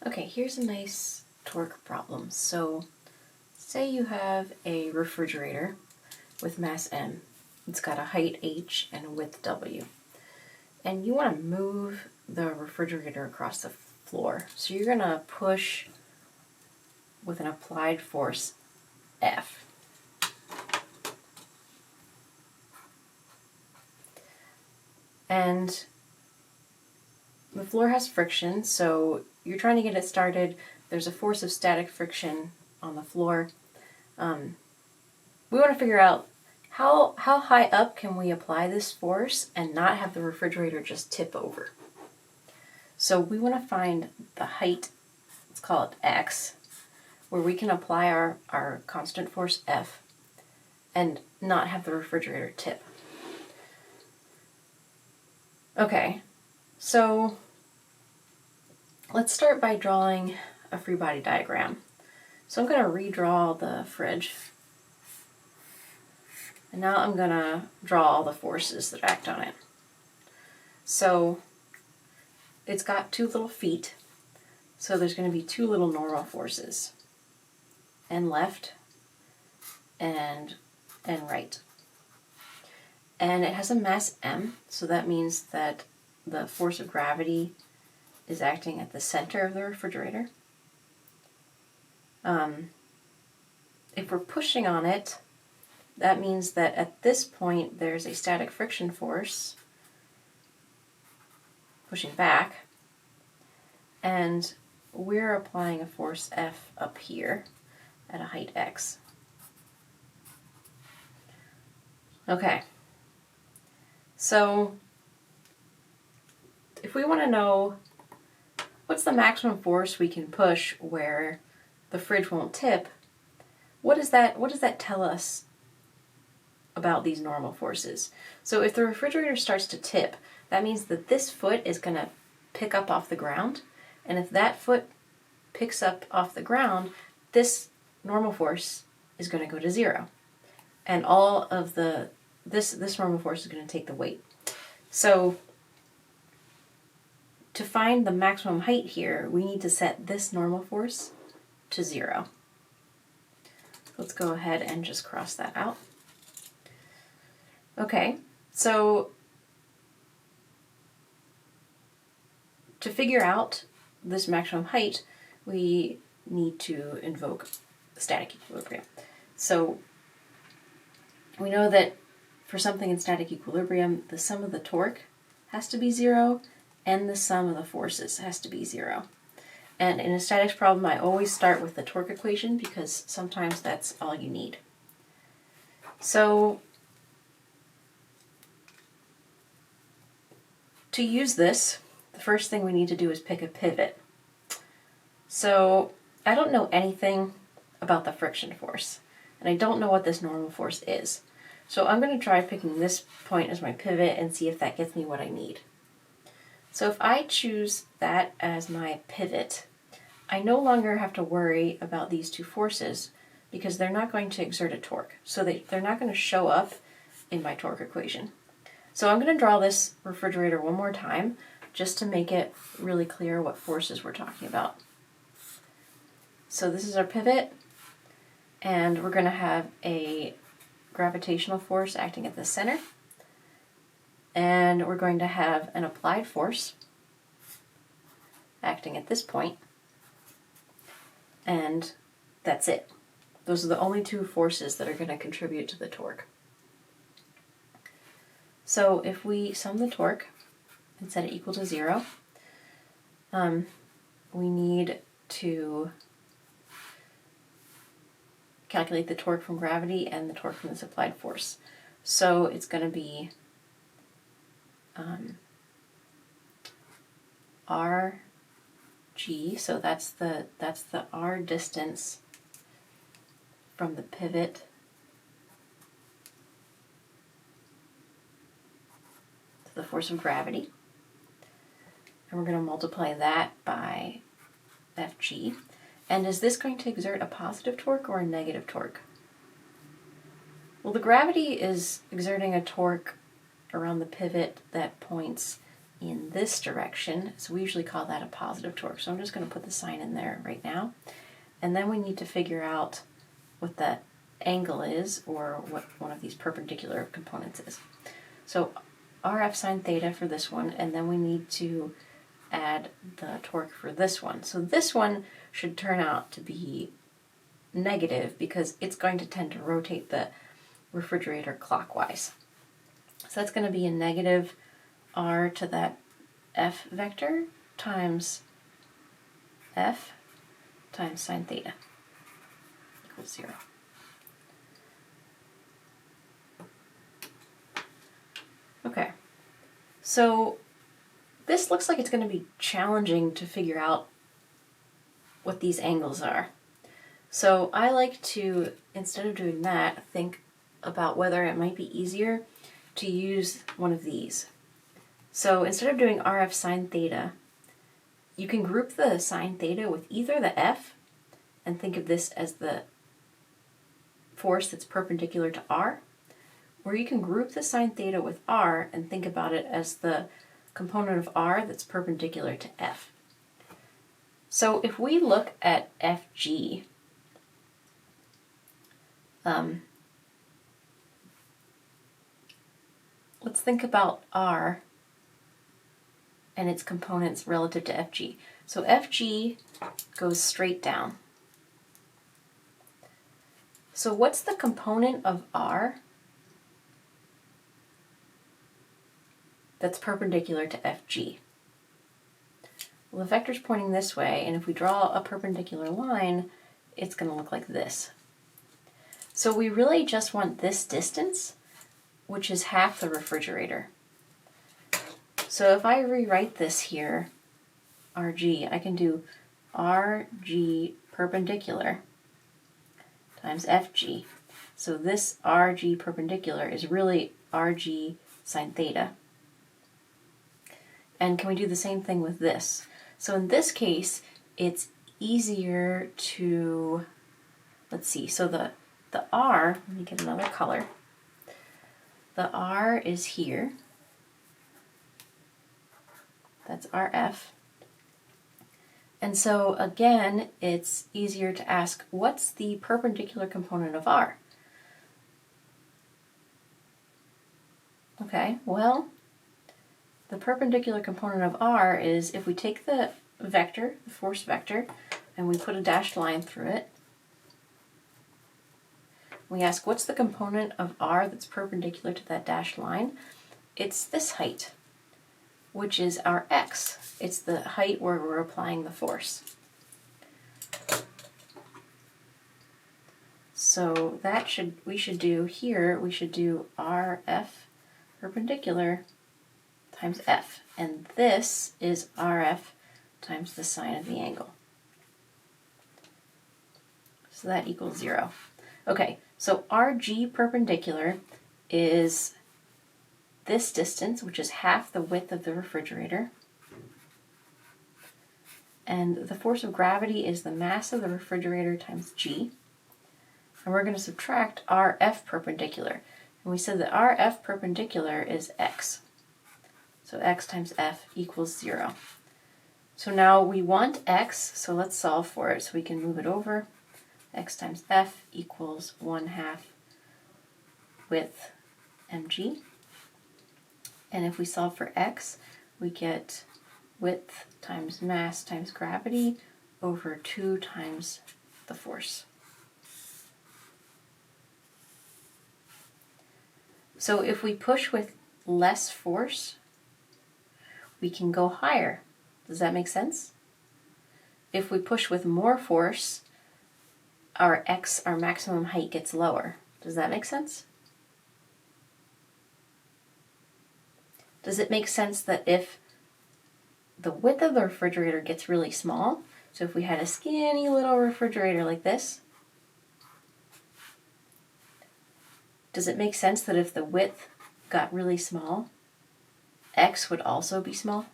Okay, here's a nice torque problem. So say you have a refrigerator with mass M. It's got a height h and a width w. And you want to move the refrigerator across the floor. So you're going to push with an applied force F. And the floor has friction, so you're trying to get it started. There's a force of static friction on the floor. We want to figure out how high up can we apply this force and not have the refrigerator just tip over. So we want to find the height, let's call it x, where we can apply our constant force F and not have the refrigerator tip. Okay, so let's start by drawing a free body diagram. So I'm going to redraw the fridge. And now I'm going to draw all the forces that act on it. So it's got two little feet, so there's going to be two little normal forces, and left and right. And it has a mass m, so that means that the force of gravity is acting at the center of the refrigerator. If we're pushing on it, that means that at this point there's a static friction force pushing back, and we're applying a force F up here at a height x. Okay, so if we want to know what's the maximum force we can push where the fridge won't tip, what does that tell us about these normal forces? So if the refrigerator starts to tip, that means that this foot is going to pick up off the ground, and if that foot picks up off the ground, this normal force is going to go to zero, and all of this normal force is going to take the weight. So to find the maximum height here, we need to set this normal force to zero. Let's go ahead and just cross that out. Okay, so to figure out this maximum height, we need to invoke static equilibrium. So we know that for something in static equilibrium, the sum of the torque has to be zero and the sum of the forces has to be zero. And in a statics problem, I always start with the torque equation because sometimes that's all you need. So to use this, the first thing we need to do is pick a pivot. So I don't know anything about the friction force, and I don't know what this normal force is. So I'm going to try picking this point as my pivot and see if that gets me what I need. So if I choose that as my pivot, I no longer have to worry about these two forces because they're not going to exert a torque. So they're not going to show up in my torque equation. So I'm going to draw this refrigerator one more time just to make it really clear what forces we're talking about. So this is our pivot, and we're going to have a gravitational force acting at the center, and we're going to have an applied force acting at this point, and that's it. Those are the only two forces that are going to contribute to the torque. So if we sum the torque and set it equal to zero, we need to calculate the torque from gravity and the torque from this applied force. So it's going to be Rg, so that's the R distance from the pivot to the force of gravity, and we're going to multiply that by Fg. And is this going to exert a positive torque or a negative torque? Well, the gravity is exerting a torque around the pivot that points in this direction, so we usually call that a positive torque. So I'm just going to put the sign in there right now. And then we need to figure out what that angle is, or what one of these perpendicular components is. So RF sine theta for this one, and then we need to add the torque for this one. So this one should turn out to be negative because it's going to tend to rotate the refrigerator clockwise. So that's going to be a negative r to that f vector times f times sine theta equals 0. Okay, so this looks like it's going to be challenging to figure out what these angles are. So I like to, instead of doing that, think about whether it might be easier to use one of these. So instead of doing RF sine theta, you can group the sine theta with either the F and think of this as the force that's perpendicular to R, or you can group the sine theta with R and think about it as the component of R that's perpendicular to F. So if we look at FG, let's think about R and its components relative to FG. So FG goes straight down. So what's the component of R that's perpendicular to FG? Well, the vector's pointing this way, and if we draw a perpendicular line, it's going to look like this. So we really just want this distance, which is half the refrigerator. So if I rewrite this here, RG, I can do RG perpendicular times FG. So this RG perpendicular is really RG sine theta. And can we do the same thing with this? So in this case, it's easier to, let's see, so the R, let me get another color. The R is here. That's RF. And so again, it's easier to ask, what's the perpendicular component of R? Okay, well, the perpendicular component of R is if we take the vector, the force vector, and we put a dashed line through it, we ask, what's the component of R that's perpendicular to that dashed line? It's this height, which is our x. It's the height where we're applying the force. So that we should do RF perpendicular times F. And this is RF times the sine of the angle. So that equals 0. Okay, so RG perpendicular is this distance, which is half the width of the refrigerator. And the force of gravity is the mass of the refrigerator times G. And we're going to subtract RF perpendicular. And we said that RF perpendicular is X. So X times F equals 0. So now we want X, so let's solve for it. So we can move it over. X times F equals 1/2 width mg. And if we solve for X, we get width times mass times gravity over 2 times the force. So if we push with less force, we can go higher. Does that make sense? If we push with more force, our maximum height gets lower. Does that make sense? Does it make sense that if the width of the refrigerator gets really small, so if we had a skinny little refrigerator like this, does it make sense that if the width got really small, X would also be small?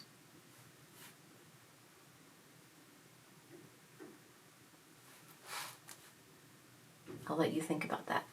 I'll let you think about that.